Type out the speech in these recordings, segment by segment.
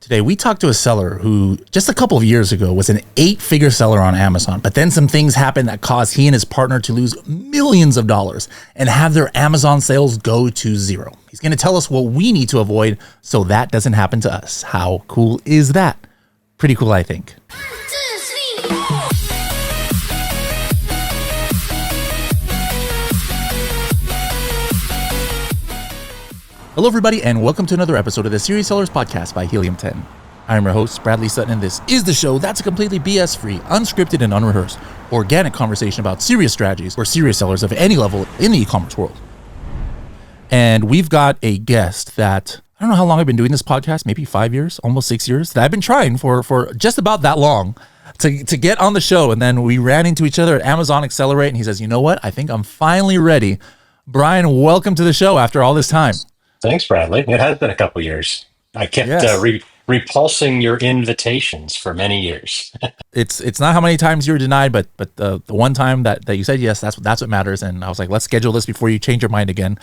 Today, we talked to a seller who just a couple of years ago was an 8-figure seller on Amazon, but then some things happened that caused he and his partner to lose millions of dollars and have their Amazon sales go to zero. He's going to tell us what we need to avoid so that doesn't happen to us. How cool is that? Pretty cool, I think. Hello, everybody, and welcome to another episode of the Serious Sellers Podcast by Helium 10. I'm your host, Bradley Sutton, and this is the show that's a completely BS-free, unscripted, and unrehearsed, organic conversation about serious strategies for serious sellers of any level in the e-commerce world. And we've got a guest that, I don't know how long I've been doing this podcast, maybe 5 years, almost 6 years, that I've been trying for just about that long to get on the show. And then we ran into each other at Amazon Accelerate, and he says, you know what? I think I'm finally ready. Brian, welcome to the show after all this time. Thanks, Bradley. It has been a couple of years. I kept repulsing your invitations for many years. It's not how many times you were denied, but the one time that you said yes, that's what matters. And I was like, let's schedule this before you change your mind again.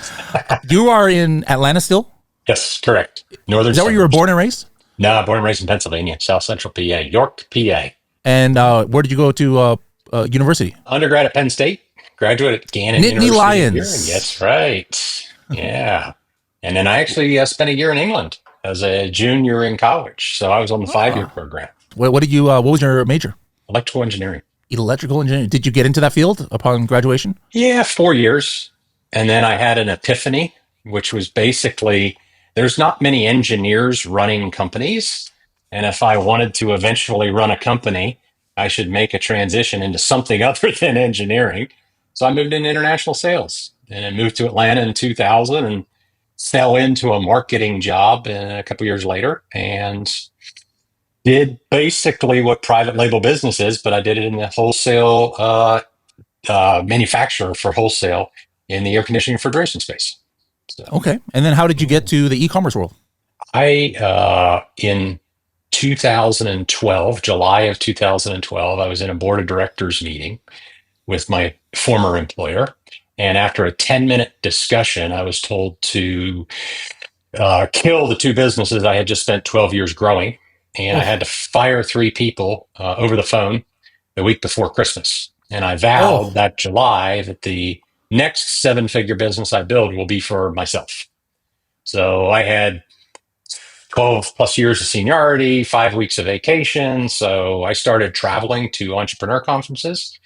You are in Atlanta still? Yes, correct. Northern. Is that where you were born and raised? No, born and raised in Pennsylvania, South Central PA, York, PA. And where did you go to university? Undergrad at Penn State, graduate at Gannon Nittany University. Lions. Yes, right. Yeah. And then I actually spent a year in England as a junior in college. So I was on the 5-year program. What did you? What was your major? Electrical engineering. Electrical engineering. Did you get into that field upon graduation? Yeah, 4 years. And then I had an epiphany, which was basically there's not many engineers running companies. And if I wanted to eventually run a company, I should make a transition into something other than engineering. So I moved into international sales and I moved to Atlanta in 2000 and fell into a marketing job a couple years later and did basically what private label business is, but I did it in the wholesale manufacturer for wholesale in the air conditioning refrigeration space. So, okay. And then how did you get to the e-commerce world? In 2012, July of 2012, I was in a board of directors meeting with my former employer. And after a 10-minute discussion, I was told to kill the two businesses I had just spent 12 years growing. And I had to fire 3 people over the phone the week before Christmas. And I vowed that July that the next 7-figure business I build will be for myself. So I had 12 plus years of seniority, 5 weeks of vacation. So I started traveling to entrepreneur conferences.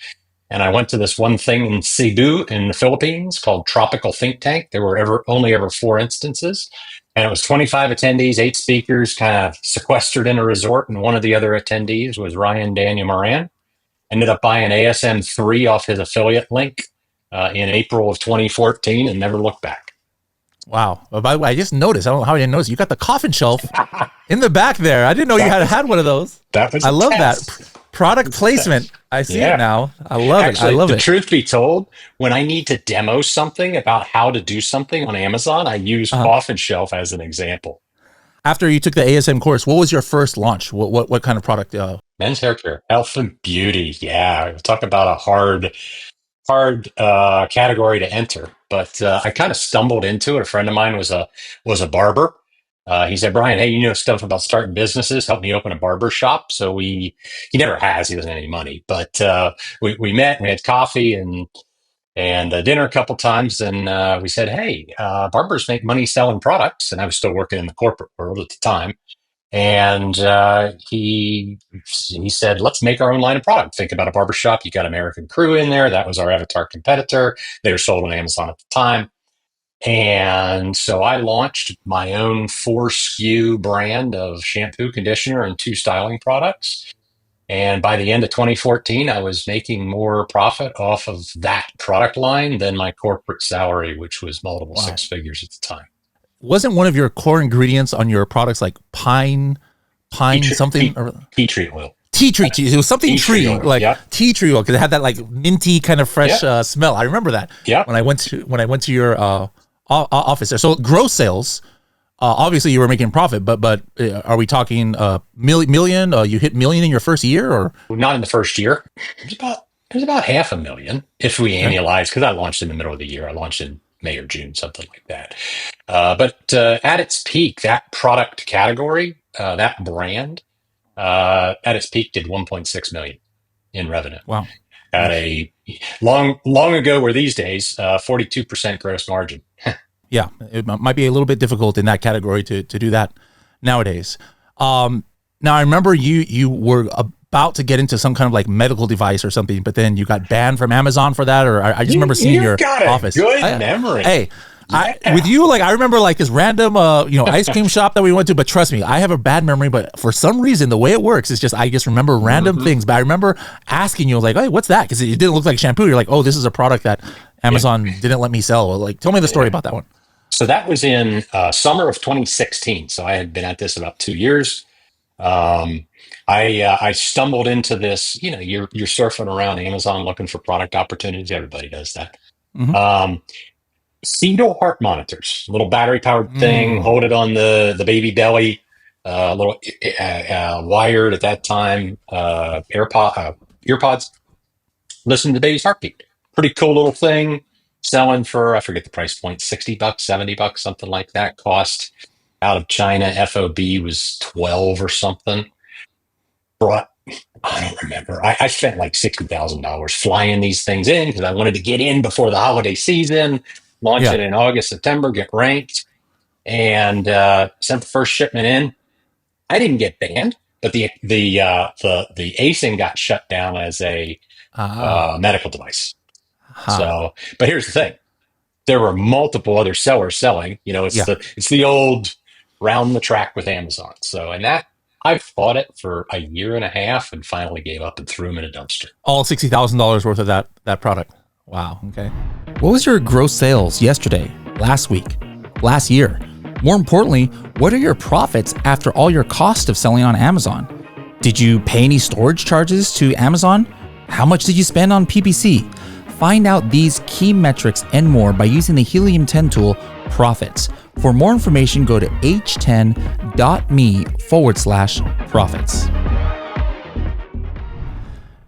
And I went to this one thing in Cebu in the Philippines called Tropical Think Tank. There were only ever 4 instances. And it was 25 attendees, 8 speakers, kind of sequestered in a resort. And one of the other attendees was Ryan Daniel Moran. Ended up buying ASM3 off his affiliate link in April of 2014 and never looked back. Wow. Well, by the way, I just noticed, I don't know how I didn't notice, you got the coffin shelf in the back there. I didn't know you had one of those. I love that. Product placement. I see it now. I love it. I love it. The truth be told, when I need to demo something about how to do something on Amazon, I use Coffin Shelf as an example. After you took the ASM course, what was your first launch? What kind of product? Men's hair care, health and beauty. Yeah, talk about a hard category to enter. But I kind of stumbled into it. A friend of mine was a barber. He said, Brian, hey, you know stuff about starting businesses. Help me open a barber shop. So he never has. He doesn't have any money. But we met. We had coffee and dinner a couple times. And we said, hey, barbers make money selling products. And I was still working in the corporate world at the time. And he said, let's make our own line of product. Think about a barbershop. You got American Crew in there. That was our avatar competitor. They were sold on Amazon at the time. And so I launched my own 4 SKU brand of shampoo, conditioner, and 2 styling products. And by the end of 2014, I was making more profit off of that product line than my corporate salary, which was multiple 6 figures at the time. Wasn't one of your core ingredients on your products like pine something? Tea tree oil. Tea tree. It was something tree oil, like tea tree oil because it had that like minty kind of fresh smell. I remember that. Yeah. When I went to your office there. So gross sales. Obviously, you were making profit, but are we talking million? You hit million in your first year, or not in the first year? It was about $500,000 if we annualize, because I launched in the middle of the year. I launched in May or June, something like that. But at its peak, that product category that brand at its peak did 1.6 million in revenue. Wow. At Oof. a long ago, where these days 42% gross margin. Yeah, it might be a little bit difficult in that category to do that nowadays. Now I remember you were about to get into some kind of like medical device or something, but then you got banned from Amazon for that, or I just remember seeing You've your got a office. good memory. Hey, Yeah. with you, like I remember like this random ice cream shop that we went to, but trust me, I have a bad memory, but for some reason the way it works is just I just remember random things. But I remember asking you, I was like, hey, what's that? Because it didn't look like shampoo. You're like, oh, this is a product that Amazon didn't let me sell. Like, tell me the story about that one. So that was in summer of 2016. So I had been at this about 2 years. Um, I stumbled into this. You're surfing around Amazon looking for product opportunities. Everybody does that. Mm-hmm. Um, Fetal heart monitors, little battery powered thing. Mm. Hold it on the baby belly. Little wired at that time. Earpods. Listen to the baby's heartbeat. Pretty cool little thing. Selling for, I forget the price point, $60, $70, something like that. Cost out of China. FOB was 12 or something. Brought, I don't remember. I spent like $60,000 flying these things in because I wanted to get in before the holiday season, launch Yeah. it in August, September, get ranked, and sent the first shipment in. I didn't get banned, but the ASIN got shut down as a Ah. medical device. Ha. So, but here's the thing: there were multiple other sellers selling. It's Yeah. the old round the track with Amazon. So, and that I fought it for a year and a half, and finally gave up and threw them in a dumpster. All $60,000 worth of that product. Wow. Okay. What was your gross sales yesterday, last week, last year? More importantly, what are your profits after all your cost of selling on Amazon? Did you pay any storage charges to Amazon? How much did you spend on PPC? Find out these key metrics and more by using the Helium 10 tool, Profits. For more information, go to h10.me/profits.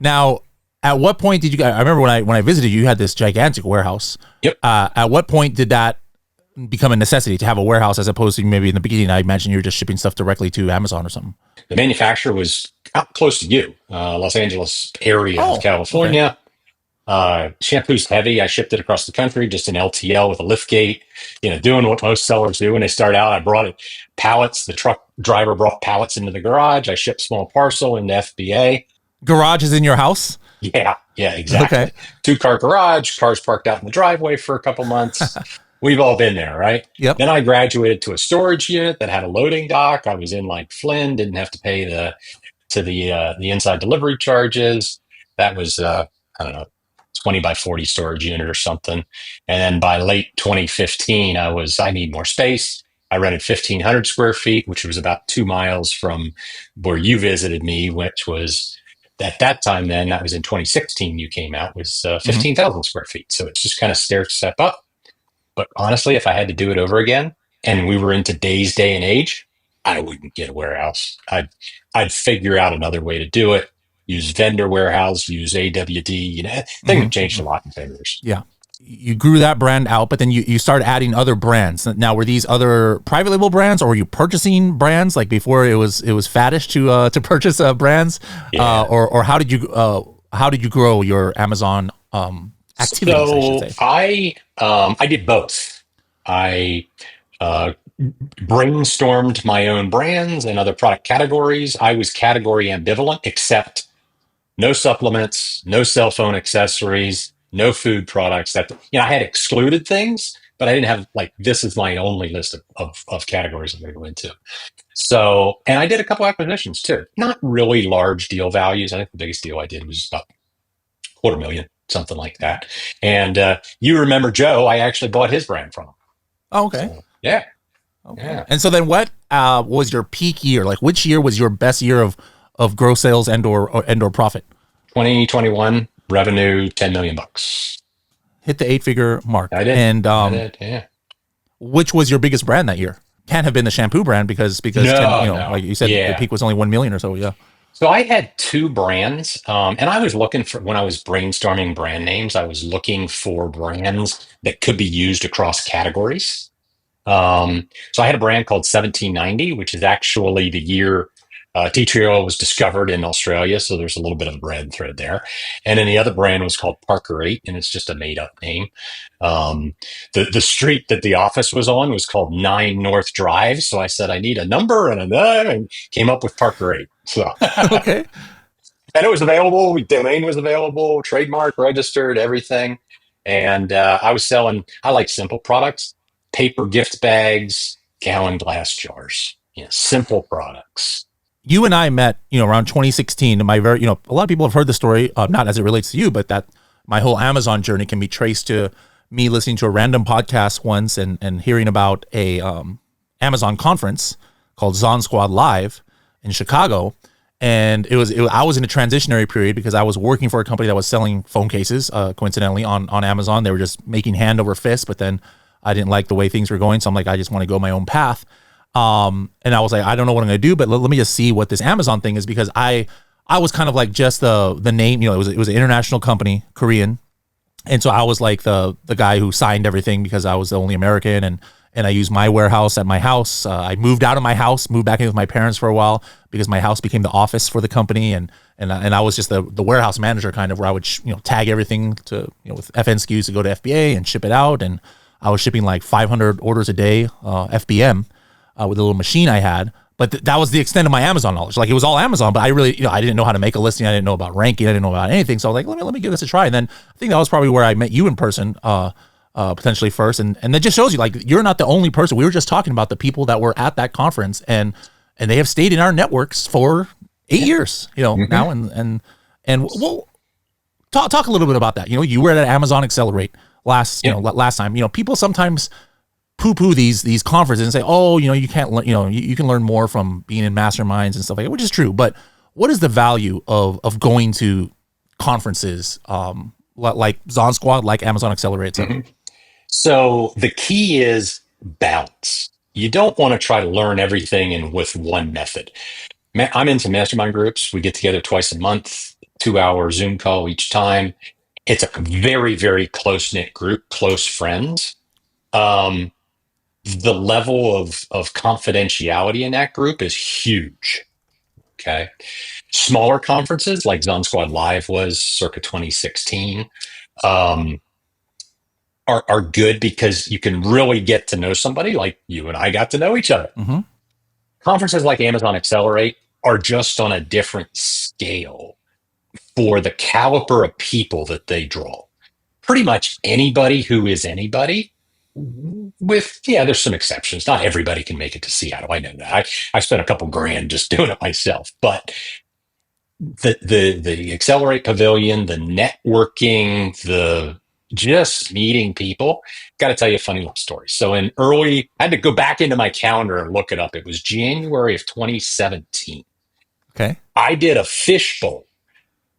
Now, at what point did you guys, I remember when I visited you, you had this gigantic warehouse. Yep. At what point did that become a necessity to have a warehouse as opposed to maybe in the beginning, I imagine you were just shipping stuff directly to Amazon or something? The manufacturer was out close to you, Los Angeles area of Oh, okay. California. Shampoo's heavy. I shipped it across the country, just an LTL with a lift gate, doing what most sellers do when they start out. I brought it pallets. The truck driver brought pallets into the garage. I shipped small parcel into FBA. Garage is in your house? Yeah, Okay. exactly. 2-car garage, cars parked out in the driveway for a couple months. We've all been there, right? Yep. Then I graduated to a storage unit that had a loading dock. I was in like Flynn, didn't have to pay the inside delivery charges. That was I don't know, 20 by 40 storage unit or something. And then by late 2015, I need more space. I rented 1,500 square feet, which was about 2 miles from where you visited me, which was at that time. Then that was in 2016. You came out was Hmm. 15,000 square feet. So it's just kind of stair step up. But honestly, if I had to do it over again, and we were in today's day and age, I wouldn't get a warehouse. I'd figure out another way to do it. Use vendor warehouse, use AWD. Things Hmm. have changed a lot in vendors. Yeah. You grew that brand out, but then you started adding other brands. Now, were these other private label brands, or were you purchasing brands like before it was faddish to purchase brands? Yeah. Or how did you grow your Amazon activities, I should So say? I did both. I uh, brainstormed my own brands and other product categories. I was category ambivalent, except no supplements, no cell phone accessories, no food products. I had excluded things, but I didn't have like, this is my only list of categories I'm going to go into. So, and I did a couple acquisitions too. Not really large deal values. I think the biggest deal I did was about 250,000, something like that. And you remember Joe? I actually bought his brand from him. Oh, okay. So yeah, Okay. yeah. And so then what was your peak year? Like which year was your best year of gross sales and or profit? 2021 revenue, 10 million bucks. Hit the 8-figure mark. I did. And I did. Yeah. which was your biggest brand that year? Can't have been the shampoo brand because 10, No, no. like you said, the Yeah. peak was only 1 million or so. Yeah. So I had two brands, and I was looking for, when I was brainstorming brand names, I was looking for brands that could be used across categories. So I had a brand called 1790, which is actually the year tea tree oil was discovered in Australia. So there's a little bit of a brand thread there. And then the other brand was called Parker 8, and it's just a made up name. The street that the office was on was called 9 North Drive. So I said, I need a number and a nine, and came up with Parker 8. So, Okay. and it was available. Domain was available, trademark registered, everything. And I was selling, I like simple products, paper gift bags, gallon glass jars, simple products. You and I met, around 2016. And my very, a lot of people have heard the story, not as it relates to you, but that my whole Amazon journey can be traced to me listening to a random podcast once and hearing about a Amazon conference called Zon Squad Live in Chicago. And I was in a transitionary period because I was working for a company that was selling phone cases, coincidentally on Amazon. They were just making hand over fist, but then I didn't like the way things were going. So I'm like, I just want to go my own path. And I was like, I don't know what I'm going to do, but let me just see what this Amazon thing is, because I was kind of like just the name, it was an international company, Korean. And so I was like the guy who signed everything because I was the only American, and I used my warehouse at my house. I moved out of my house, moved back in with my parents for a while because my house became the office for the company, and I was just the warehouse manager, kind of, where I would tag everything to with FN SKUs to go to FBA and ship it out, and I was shipping like 500 orders a day, FBM, with a little machine I had. But that was the extent of my Amazon knowledge. Like, it was all Amazon, but I really, I didn't know how to make a listing. I didn't know about ranking. I didn't know about anything. So I was like, let me give this a try. And then I think that was probably where I met you in person, potentially first. And that just shows you, like, you're not the only person. We were just talking about the people that were at that conference, and they have stayed in our networks for 8 years, now. And we'll talk a little bit about that. You were at Amazon Accelerate last time. People sometimes poo-poo these conferences and say, oh, you can't learn, you can learn more from being in masterminds and stuff like that, which is true. But what is the value of going to conferences, like Zon Squad, like Amazon Accelerate, etc.? So the key is balance. You don't want to try to learn everything in with one method. I'm into mastermind groups. We get together twice a month, 2-hour Zoom call each time. It's a very, very close-knit group, close friends. The level of confidentiality in that group is huge. Okay. Smaller conferences like Zon Squad Live was circa 2016 are good because you can really get to know somebody, like you and I got to know each other. Mm-hmm. Conferences like Amazon Accelerate are just on a different scale for the caliber of people that they draw. Pretty much anybody who is anybody, with, there's some exceptions. Not everybody can make it to Seattle. I know that. I spent a couple grand just doing it myself. But the Accelerate Pavilion, the networking, the just meeting people. Got to tell you a funny little story. So I had to go back into my calendar and look it up. It was January of 2017. Okay. I did a fishbowl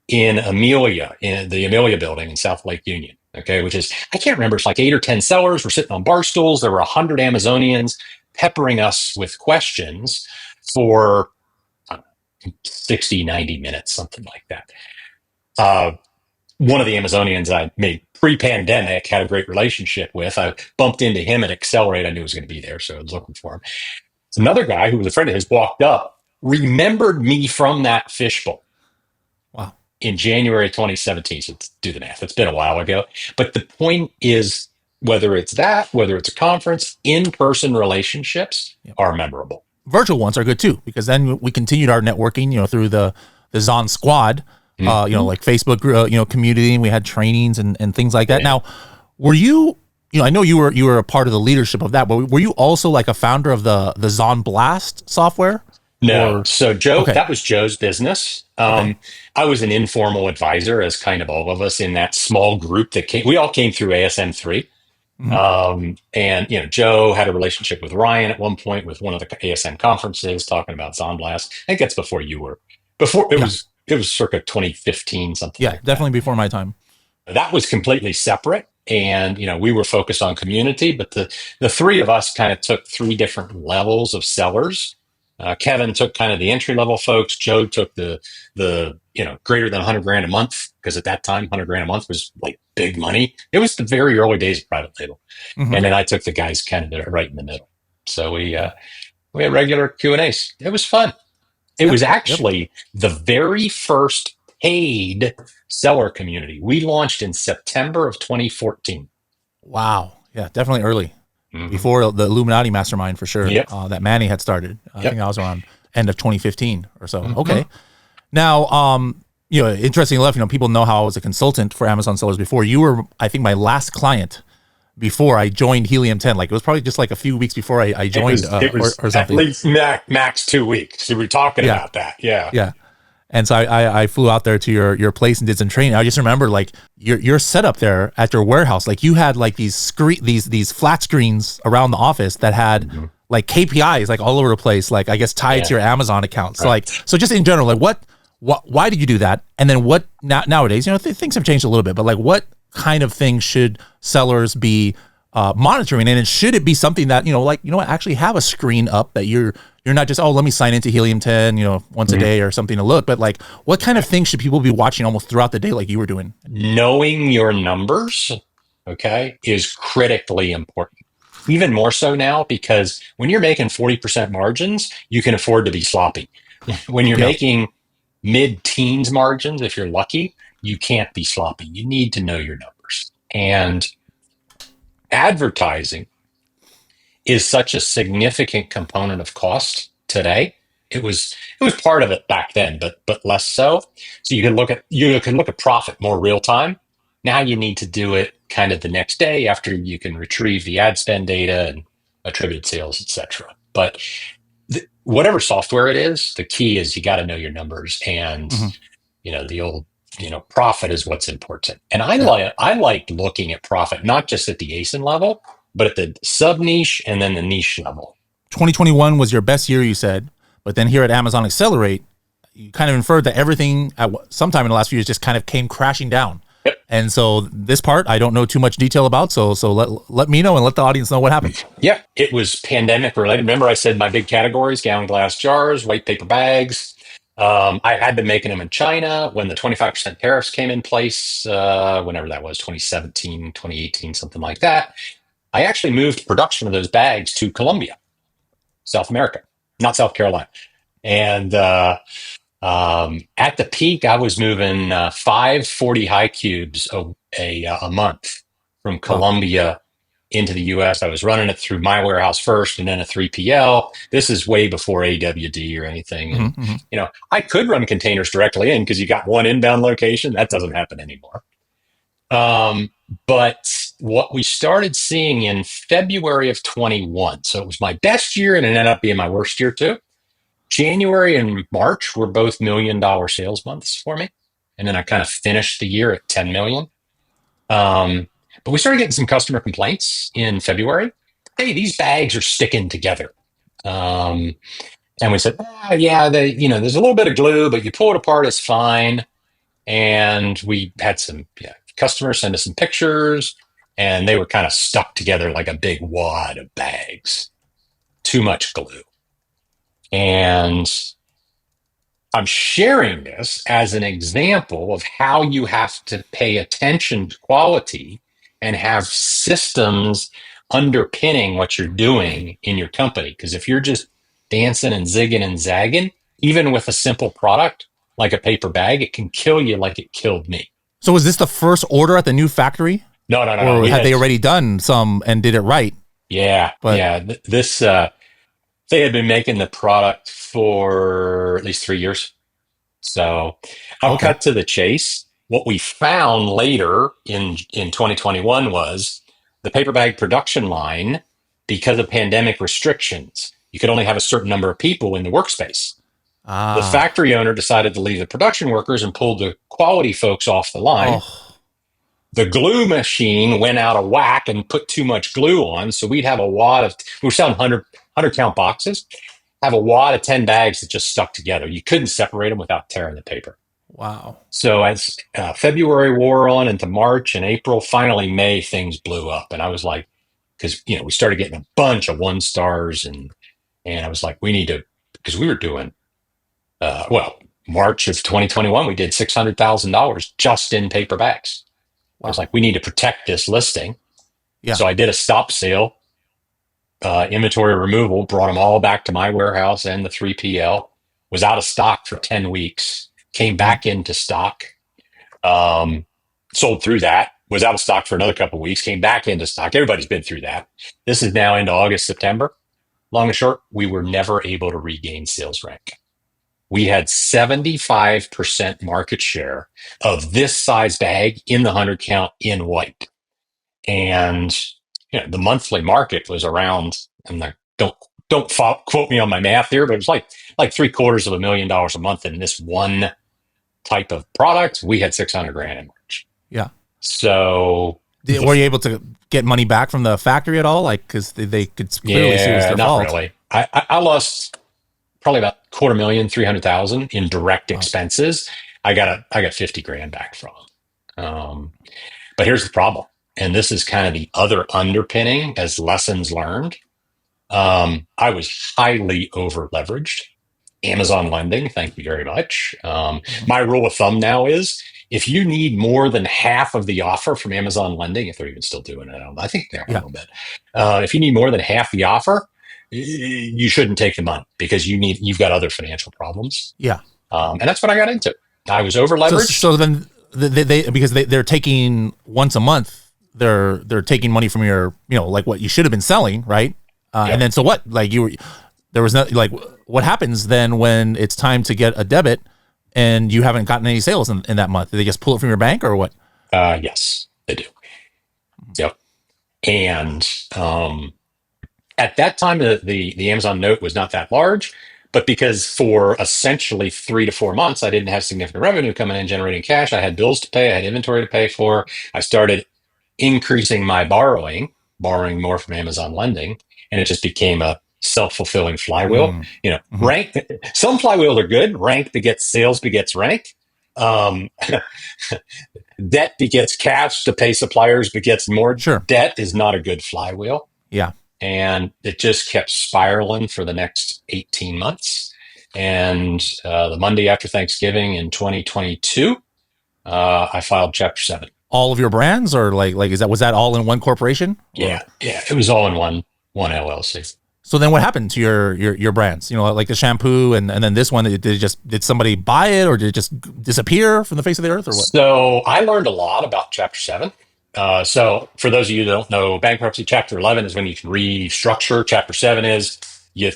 in the Amelia building in South Lake Union. Okay, which is, I can't remember, it's like 8 or 10 sellers. We're sitting on bar stools. There were 100 Amazonians peppering us with questions for 60, 90 minutes, something like that. One of the Amazonians I made pre-pandemic, had a great relationship with. I bumped into him at Accelerate. I knew he was going to be there, so I was looking for him. Another guy who was a friend of his walked up, remembered me from that fishbowl. Wow. In January 2017. So do the math. It's been a while ago. But the point is, whether it's a conference, in-person relationships are memorable. Virtual ones are good too, because then we continued our networking, through the Zon Squad, like Facebook, community, and we had trainings and things like that. Yeah. Now, were you, I know you were a part of the leadership of that, but were you also like a founder of the Zonblast software? No. So Joe, okay. That was Joe's business. Okay. I was an informal advisor, as kind of all of us in that small group we all came through ASM 3. Mm-hmm. And Joe had a relationship with Ryan at one point with one of the ASM conferences talking about Zonblast. I think that's before you were. It was circa 2015, something. Yeah, like definitely before my time. That was completely separate. And, we were focused on community, but the three of us kind of took 3 different levels of sellers Kevin took kind of the entry level folks. Joe took the greater than 100 grand a month, because at that time 100 grand a month was like big money. It was the very early days of private label, Hmm. and then I took the guys kind of that are right in the middle. So we had regular Q&As. It was fun. It Yep. was Yep. actually the very first paid seller community. We launched in September of 2014. Wow. Yeah, definitely early. Mm-hmm. Before the Illuminati mastermind for sure, Yep. that Manny had started. I think Yep. that was around end of 2015 or so. Mm-hmm. Okay. Now, interesting enough, people know how I was a consultant for Amazon sellers before. You were, I think, my last client before I joined Helium 10. Like, it was probably just like a few weeks before I joined, It was or at something. least max 2 weeks. So we were talking Yeah. about that. Yeah. Yeah. And so I flew out there to your place and did some training. I just remember like your setup there at your warehouse. Like, you had like these flat screens around the office that had Mm-hmm. like KPIs like all over the place. Like, I guess tied to Yeah. your Amazon account. So Right. so just in general, like why did you do that? And then what nowadays? Things have changed a little bit, but like, what kind of things should sellers be monitoring? And should it be something that actually have a screen up that you're not just, oh, let me sign into Helium 10 once a Mm-hmm. day or something to look, but like, what kind of things should people be watching almost throughout the day like you were doing? Knowing your numbers, okay, is critically important. Even more so now, because when you're making 40% margins, you can afford to be sloppy. When you're Yeah. making mid-teens margins, if you're lucky, you can't be sloppy. You need to know your numbers. And advertising is such a significant component of cost today. It was part of it back then, but less so. So you can look at profit more real time. Now you need to do it kind of the next day after you can retrieve the ad spend data and attributed sales, etc. But whatever software it is, the key is you got to know your numbers, and Hmm. the old profit is what's important. And I Yeah. like looking at profit not just at the ASIN level, but at the sub niche and then the niche level. 2021 was your best year, you said, but then here at Amazon Accelerate, you kind of inferred that everything at sometime in the last few years just kind of came crashing down. Yep. And so this part I don't know too much detail about. So let me know and let the audience know what happened. Yep. It was pandemic related. Remember, I said my big categories: gallon glass jars, white paper bags. I had been making them in China when the 25% tariffs came in place, whenever that was, 2017, 2018, something like that. I actually moved production of those bags to Colombia, South America, not South Carolina. And at the peak, I was moving 540 high cubes a month from Wow. Colombia into the US. I was running it through my warehouse first and then a 3PL. This is way before AWD or anything. Hmm. And, Hmm. I could run containers directly in because you got one inbound location. That doesn't happen anymore. Um, but what we started seeing in February of 21, so it was my best year and it ended up being my worst year too. January and March were both $1 million sales months for me. And then I kind of finished the year at 10 million. But we started getting some customer complaints in February. Hey, these bags are sticking together. Um, and we said, yeah, there's a little bit of glue, but you pull it apart, it's fine. And we had some customers send us some pictures, and they were kind of stuck together like a big wad of bags. Too much glue. And I'm sharing this as an example of how you have to pay attention to quality and have systems underpinning what you're doing in your company. Because if you're just dancing and zigging and zagging, even with a simple product like a paper bag, it can kill you like it killed me. So was this the first order at the new factory, No, no, no, no. or We had they had, already done some and did it right? yeah, But yeah. This, they had been making the product for at least 3 years. So I'll okay. cut to the chase. What we found later in 2021 was the paper bag production line, because of pandemic restrictions, you could only have a certain number of people in the workspace. The Ah. factory owner decided to leave the production workers and pulled the quality folks off the line. Oh. The glue machine went out of whack and put too much glue on. So we'd have a wad of, we were selling 100 count boxes, have a wad of 10 bags that just stuck together. You couldn't separate them without tearing the paper. Wow. So as February wore on into March and April, finally May, things blew up. And I was like, because we started getting a bunch of 1 stars, and I was like, we need to because we were doing, March of 2021, we did $600,000 just in paper bags. I was Wow. like, we need to protect this listing. Yeah. So I did a stop sale, inventory removal, brought them all back to my warehouse and the 3PL, was out of stock for 10 weeks, came Yeah. back into stock, um, sold through that, was out of stock for another couple of weeks, came back into stock. Everybody's been through that. This is now into August, September. Long and short, we were never able to regain sales rank. We had 75% market share of this size bag in the 100 count in white. And the monthly market was around, I'm not, don't quote me on my math here, but it was like $750,000 a month in this one type of product. We had 600 grand in March. Yeah. So Were you able to get money back from the factory at all? Like, because they could clearly see it was their not fault. really. I lost probably about 250,000, 300,000 in direct Wow. expenses. I got 50 grand back from them. But here's the problem. And this is kind of the other underpinning as lessons learned. I was highly over leveraged. Amazon lending, thank you very much. My rule of thumb now is if you need more than half of the offer from Amazon lending, if they're even still doing it, I think they're a Yeah. little bit. If you need more than half the offer, you shouldn't take the money because you've got other financial problems. Yeah. And that's what I got into. I was over leveraged. So then they because they're taking once a month, they're taking money from your, like what you should have been selling, right? Yep. And then so what? Like there was not like what happens then when it's time to get a debit and you haven't gotten any sales in that month? Do they just pull it from your bank or what? Yes, they do. Yep. And at that time, the Amazon note was not that large, but because for essentially 3 to 4 months, I didn't have significant revenue coming in, generating cash. I had bills to pay. I had inventory to pay for. I started increasing my borrowing more from Amazon lending, and it just became a self-fulfilling flywheel. Mm-hmm. Rank. Some flywheels are good. Rank begets sales begets rank. Um, debt begets cash to pay suppliers begets more Sure. debt is not a good flywheel. Yeah. And it just kept spiraling for the next 18 months. And the Monday after Thanksgiving in 2022, I filed Chapter 7. All of your brands, or like was that all in one corporation? Yeah, it was all in one LLC. So then what happened to your brands? Like the shampoo and then this one, did somebody buy it or did it just disappear from the face of the earth or what? So I learned a lot about Chapter 7. So for those of you that don't know, bankruptcy Chapter 11 is when you can restructure. Chapter 7 is you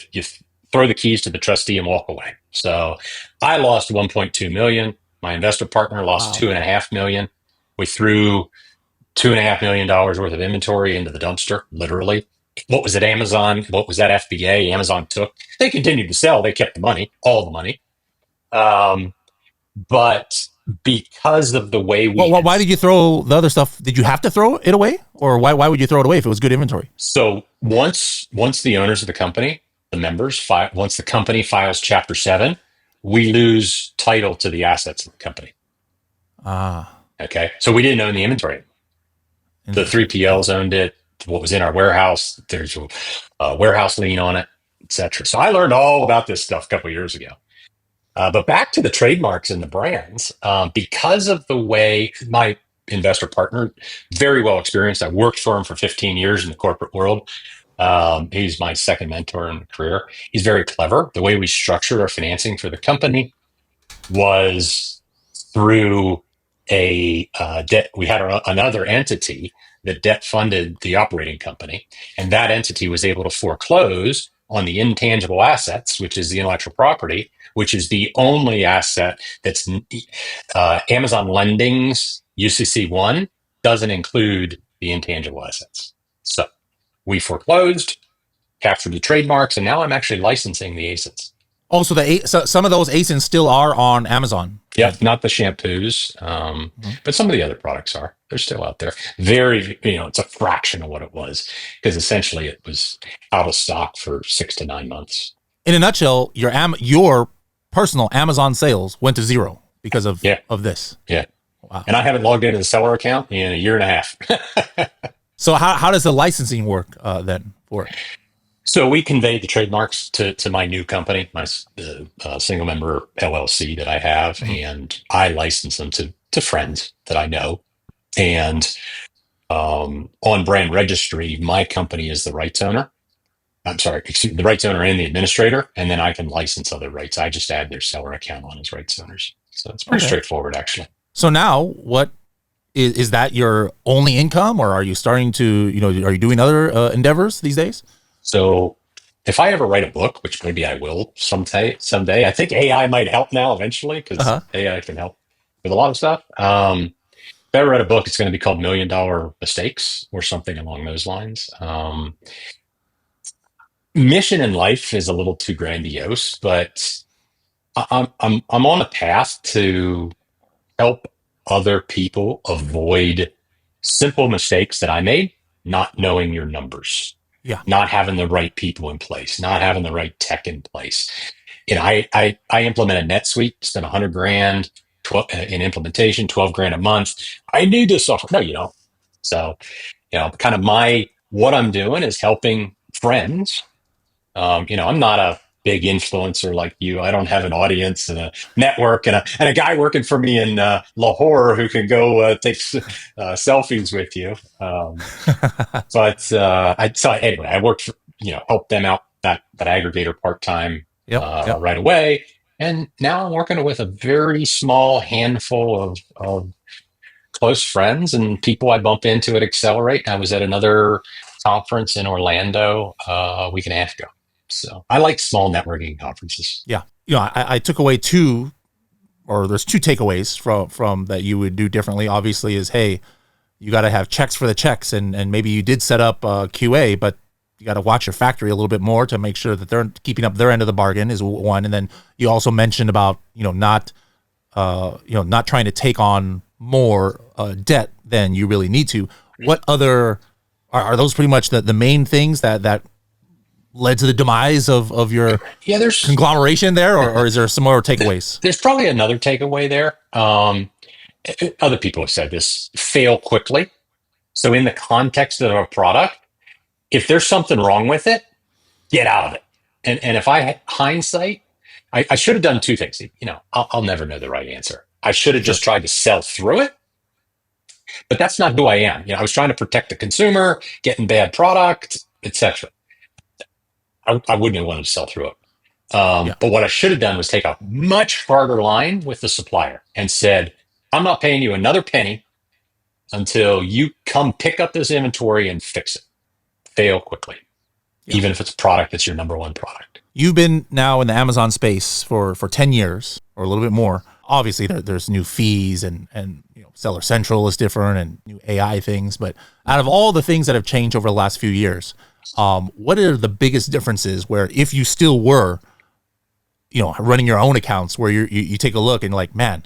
throw the keys to the trustee and walk away. So I lost 1.2 million. My investor partner lost 2.5 million. We threw $2.5 million worth of inventory into the dumpster, literally. What was at Amazon? What was at FBA? Amazon took. They continued to sell. They kept the money, all the money. But because of the way why did you throw the other stuff? Did you have to throw it away, or why would you throw it away if it was good inventory? So once the owners of the company, the members, once the company files Chapter 7, we lose title to the assets of the company. Okay. So we didn't own the inventory. The 3PLs owned it. What was in our warehouse, there's a warehouse lien on it, etc. So I learned all about this stuff a couple of years ago. But back to the trademarks and the brands, because of the way my investor partner, very well experienced. I worked for him for 15 years in the corporate world. He's my second mentor in the career. He's very clever. The way we structured our financing for the company was through a debt. We had another entity that debt funded the operating company, and that entity was able to foreclose on the intangible assets, which is the intellectual property, which is the only asset that's Amazon Lending's UCC1 doesn't include the intangible assets. So we foreclosed, captured the trademarks, and now I'm actually licensing the ASINs. Oh, so some of those ASINs still are on Amazon. Yep, not the shampoos, but some of the other products are. They're still out there. Very, it's a fraction of what it was because essentially it was out of stock for 6 to 9 months. In a nutshell, your personal Amazon sales went to zero because of this. Yeah. Wow. And I haven't logged into the seller account in a year and a half. So how does the licensing work then for it? So we conveyed the trademarks to my new company, my single member LLC that I have, Mhm. and I license them to friends that I know. And on brand registry, my company is the rights owner. I'm sorry, excuse the rights owner and the administrator, and then I can license other rights. I just add their seller account on as rights owners. So it's pretty Okay. straightforward, actually. So now, what is that your only income, or are you starting to, are you doing other endeavors these days? So if I ever write a book, which maybe I will someday, I think AI might help now eventually Uh because huh. AI can help with a lot of stuff. If I ever write a book, it's going to be called Million Dollar Mistakes or something along those lines. Mission in life is a little too grandiose, but I'm on a path to help other people avoid simple mistakes that I made, not knowing your numbers, Yeah. not having the right people in place, not having the right tech in place. I implemented NetSuite, spent 100 grand in implementation, 12 grand a month. I need this software. No, you don't. So, kind of what I'm doing is helping friends. I'm not a big influencer like you. I don't have an audience and a network and a guy working for me in Lahore who can go take selfies with you. So anyway, I worked for, helped them out that aggregator part time Yep. Yep. right away. And now I'm working with a very small handful of close friends and people I bump into at Accelerate. I was at another conference in Orlando a week and a half ago. So I like small networking conferences. Yeah. I took away there's two takeaways from that you would do differently. Obviously, is hey, you got to have checks for the checks, and maybe you did set up QA, but you got to watch your factory a little bit more to make sure that they're keeping up their end of the bargain is one. And then you also mentioned about not trying to take on more debt than you really need to. What other are those pretty much the main things that led to the demise of your Yeah, conglomeration there, or is there some more takeaways? there's probably another takeaway there. Other people have said this: fail quickly. So in the context of a product, if there's something wrong with it, get out of it. And if I had hindsight, I should have done two things. I'll never know the right answer. I should have Sure. just tried to sell through it, but that's not who I am. I was trying to protect the consumer, getting bad product, etc. I wouldn't have wanted to sell through it. Yeah. But what I should have done was take a much harder line with the supplier and said, I'm not paying you another penny until you come pick up this inventory and fix it. Fail quickly, Yeah. even if it's a product that's your number one product. You've been now in the Amazon space for 10 years or a little bit more. Obviously, there's new fees and Seller Central is different and new AI things. But out of all the things that have changed over the last few years, what are the biggest differences where if you still were, running your own accounts where you take a look and like, man,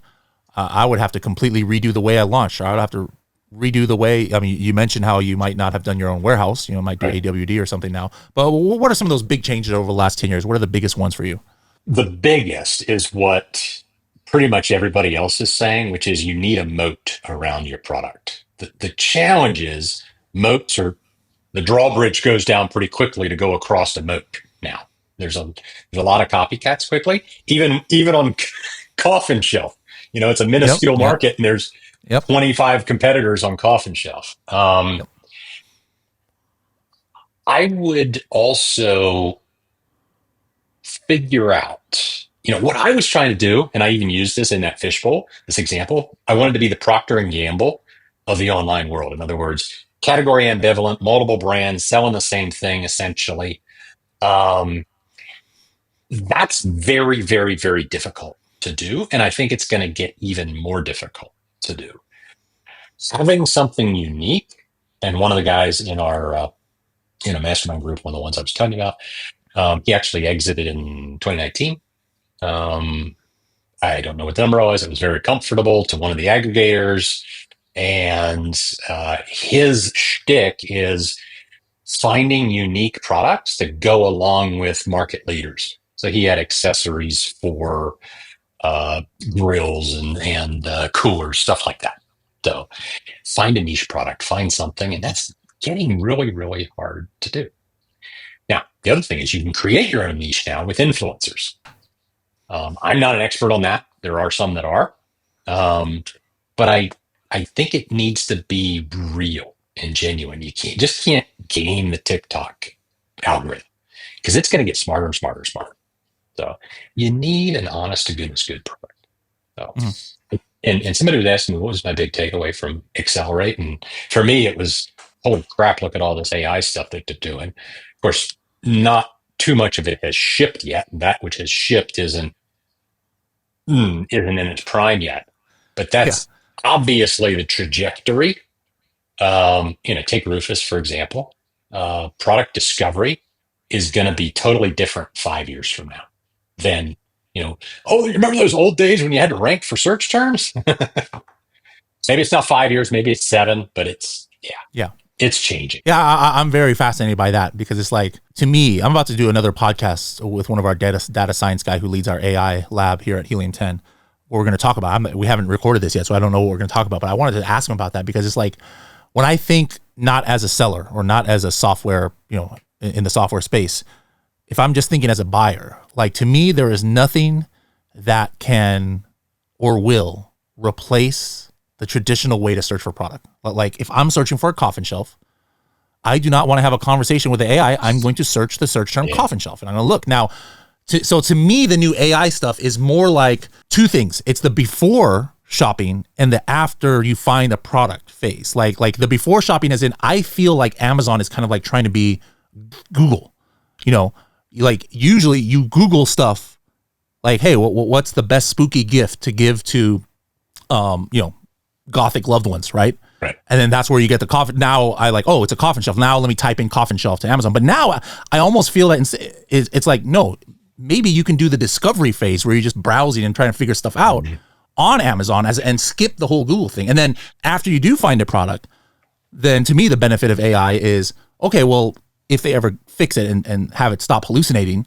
I would have to completely redo the way I launch. Or I would have to redo the way. I mean, you mentioned how you might not have done your own warehouse. Might do Right. AWD or something now. But what are some of those big changes over the last 10 years? What are the biggest ones for you? The biggest is what pretty much everybody else is saying, which is you need a moat around your product. The challenge is moats are the drawbridge goes down pretty quickly to go across a moat now. There's a lot of copycats quickly, even on coffin shelf. It's a Yep. minuscule Yep. market and there's Yep. 25 competitors on coffin shelf. Yep. I would also figure out, what I was trying to do, and I even used this in that fishbowl, this example. I wanted to be the Procter and Gamble of the online world. In other words, category ambivalent, multiple brands selling the same thing essentially. Um, that's very, very, very difficult to do, and I think it's going to get even more difficult to do. Having something unique, and one of the guys in our mastermind group, one of the ones I was telling you about, he actually exited in 2019. Um, I don't know what the number was. It was very comfortable to one of the aggregators. And his shtick is finding unique products that go along with market leaders. So he had accessories for uh, grills and coolers, stuff like that. So find a niche product, find something, and that's getting really, really hard to do. Now, the other thing is you can create your own niche now with influencers. I'm not an expert on that. There are some that are. Um, but I think it needs to be real and genuine. You can't game the TikTok algorithm because it's going to get smarter and smarter and smarter. So you need an honest to goodness good product. So, Mhm. and somebody was asking me what was my big takeaway from Accelerate, and for me it was holy crap! Look at all this AI stuff that they're doing. Of course, not too much of it has shipped yet. That which has shipped isn't in its prime yet, but Yeah. that's obviously the trajectory. Take Rufus for example. Product discovery is going to be totally different 5 years from now than oh, you remember those old days when you had to rank for search terms? Maybe it's not 5 years, maybe it's 7, but Yeah. it's changing. Yeah, I'm very fascinated by that because it's like, to me, I'm about to do another podcast with one of our data science guy who leads our AI lab here at Helium 10. What we're going to talk about. We haven't recorded this yet, so I don't know what we're going to talk about, but I wanted to ask him about that because it's like, when I think not as a seller or not as a software, in the software space, if I'm just thinking as a buyer, like to me, there is nothing that can or will replace the traditional way to search for product. Like if I'm searching for a coffin shelf, I do not want to have a conversation with the AI. I'm going to search the search term coffin shelf and I'm going to look. Now, so to me, the new AI stuff is more like two things. It's the before shopping and the after you find a product phase. Like the before shopping as in, I feel like Amazon is kind of like trying to be Google, like usually you Google stuff like, hey, what's the best spooky gift to give to, Gothic loved ones, right? Right. And then that's where you get the coffin. Now I like, oh, it's a coffin shelf. Now let me type in coffin shelf to Amazon. But now I almost feel that it's like, no, maybe you can do the discovery phase where you're just browsing and trying to figure stuff out on Amazon and skip the whole Google thing. And then after you do find a product, then to me, the benefit of AI is, okay, well, if they ever fix it and have it stop hallucinating,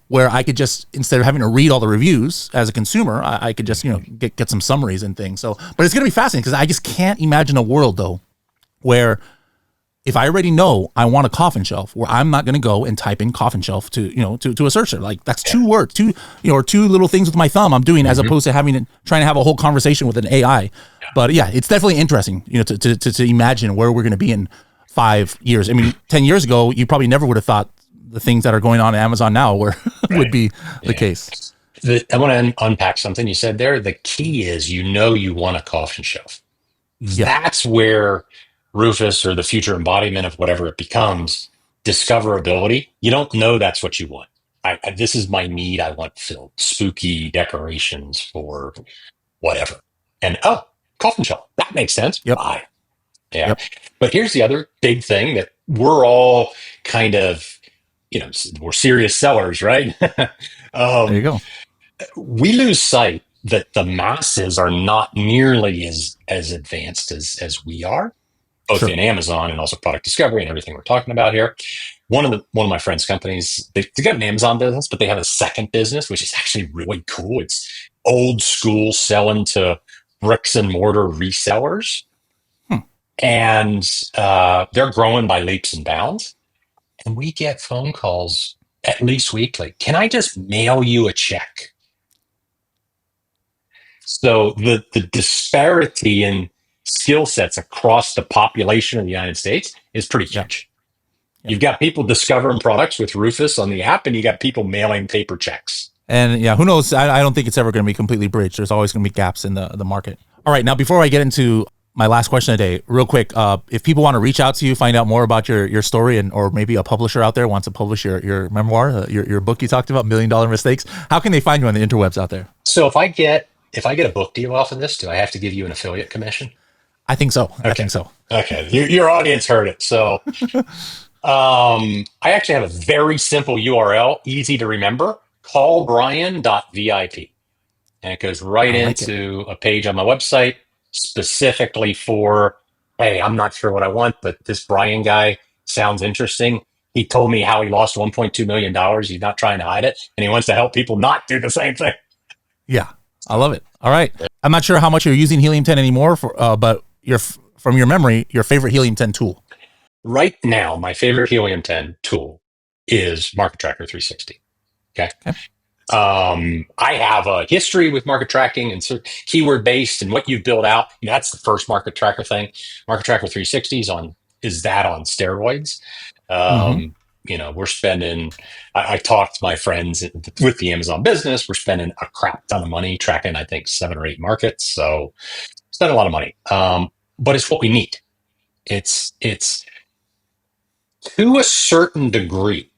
where I could just, instead of having to read all the reviews as a consumer, I could just, get some summaries and things. So, but it's going to be fascinating because I just can't imagine a world though, where if I already know I want a coffin shelf, where I'm not going to go and type in coffin shelf to a searcher. Like that's two words, or two little things with my thumb I'm doing as opposed to trying to have a whole conversation with an AI. Yeah. But yeah, it's definitely interesting, to imagine where we're going to be in 5 years. I mean, 10 years ago, you probably never would have thought the things that are going on at Amazon now would be the case. I want to unpack something you said there. The key is, you want a coffin shelf. Yeah. That's where Rufus or the future embodiment of whatever it becomes, discoverability. You don't know that's what you want. This is my need. I want filled spooky decorations for whatever. And coffin shelf. That makes sense. Yep. Bye. Yeah. Yep. But here's the other big thing that we're all kind of, we're serious sellers, right? There you go. We lose sight that the masses are not nearly as advanced as we are, both in Amazon and also product discovery and everything we're talking about here. One of my friends' companies, they got an Amazon business, but they have a second business, which is actually really cool. It's old school selling to bricks and mortar resellers. And they're growing by leaps and bounds. And we get phone calls at least weekly. Can I just mail you a check? So the disparity in skill sets across the population of the United States is pretty huge. Yeah. You've got people discovering products with Rufus on the app, and you got people mailing paper checks. And yeah, who knows? I don't think it's ever going to be completely bridged. There's always going to be gaps in the market. All right, now before I get into my last question of the day, real quick, if people want to reach out to you, find out more about your story, or maybe a publisher out there wants to publish your memoir, your book you talked about, $1 Million Mistakes, how can they find you on the interwebs out there? So if I get a book deal off of this, do I have to give you an affiliate commission? I think so. Okay. I think so. Okay. Your audience heard it. So I actually have a very simple URL, easy to remember, callbrian.vip. And it goes right into a page on my website specifically for, hey, I'm not sure what I want, but this Brian guy sounds interesting. He told me how he lost $1.2 million. He's not trying to hide it. And he wants to help people not do the same thing. Yeah, I love it. All right. I'm not sure how much you're using Helium 10 anymore, but from your memory, your favorite Helium 10 tool. Right now, my favorite Helium 10 tool is Market Tracker 360. Okay. Okay. I have a history with market tracking and keyword based and what you've built out. That's the first market tracker thing. Market Tracker 360 is that on steroids. Mm-hmm. We're spending, I talked to my friends with the Amazon business. We're spending a crap ton of money tracking, I think 7 or 8 markets. So spend a lot of money. But it's what we need. It's to a certain degree,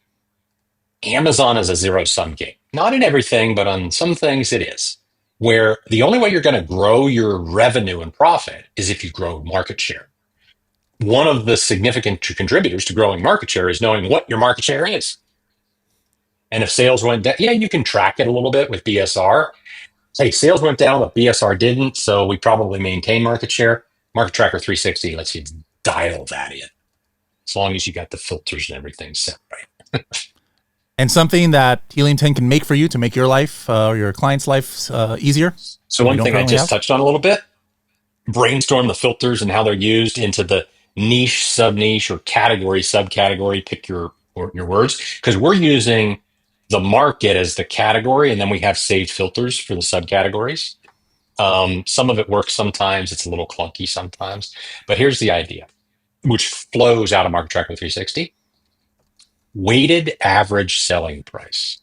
Amazon is a zero sum game. Not in everything, but on some things it is. Where the only way you're going to grow your revenue and profit is if you grow market share. One of the significant contributors to growing market share is knowing what your market share is. And if sales went down, yeah, you can track it a little bit with BSR. Hey, sales went down, but BSR didn't, so we probably maintain market share. Market Tracker 360 lets you dial that in, as long as you got the filters and everything set right. And something that Helium 10 can make for you to make your life or your client's life easier. So one thing I just touched on a little bit, brainstorm the filters and how they're used into the niche, sub-niche, or category, subcategory, pick your words, because we're using the market as the category, and then we have saved filters for the subcategories. Some of it works sometimes. It's a little clunky sometimes. But here's the idea, which flows out of Market Tracker 360. Weighted average selling price.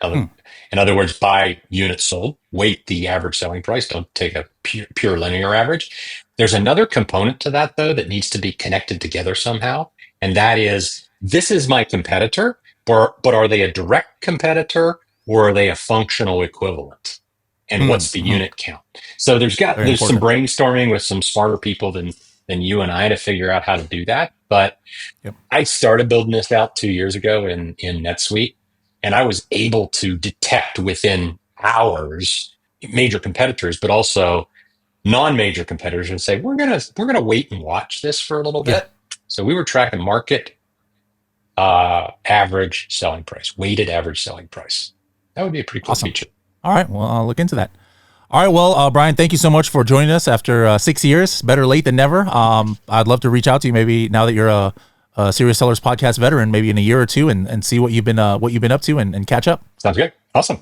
In other words, by units sold, weight the average selling price. Don't take a pure linear average. There's another component to that, though, that needs to be connected together somehow. And that is, this is my competitor, but are they a direct competitor or are they a functional equivalent? And what's the unit count? So there's some brainstorming with some smarter people than you and I to figure out how to do that. But I started building this out 2 years ago in NetSuite, and I was able to detect within hours major competitors, but also non-major competitors, and say we're gonna wait and watch this for a little bit. So we were tracking market average selling price, weighted average selling price. That would be a pretty cool feature. All right, well, I'll look into that. All right, well, Brian, thank you so much for joining us after 6 years. Better late than never. I'd love to reach out to you maybe now that you're a Serious Sellers podcast veteran, maybe in a year or two, and see what you've been up to and catch up. Sounds good. Awesome.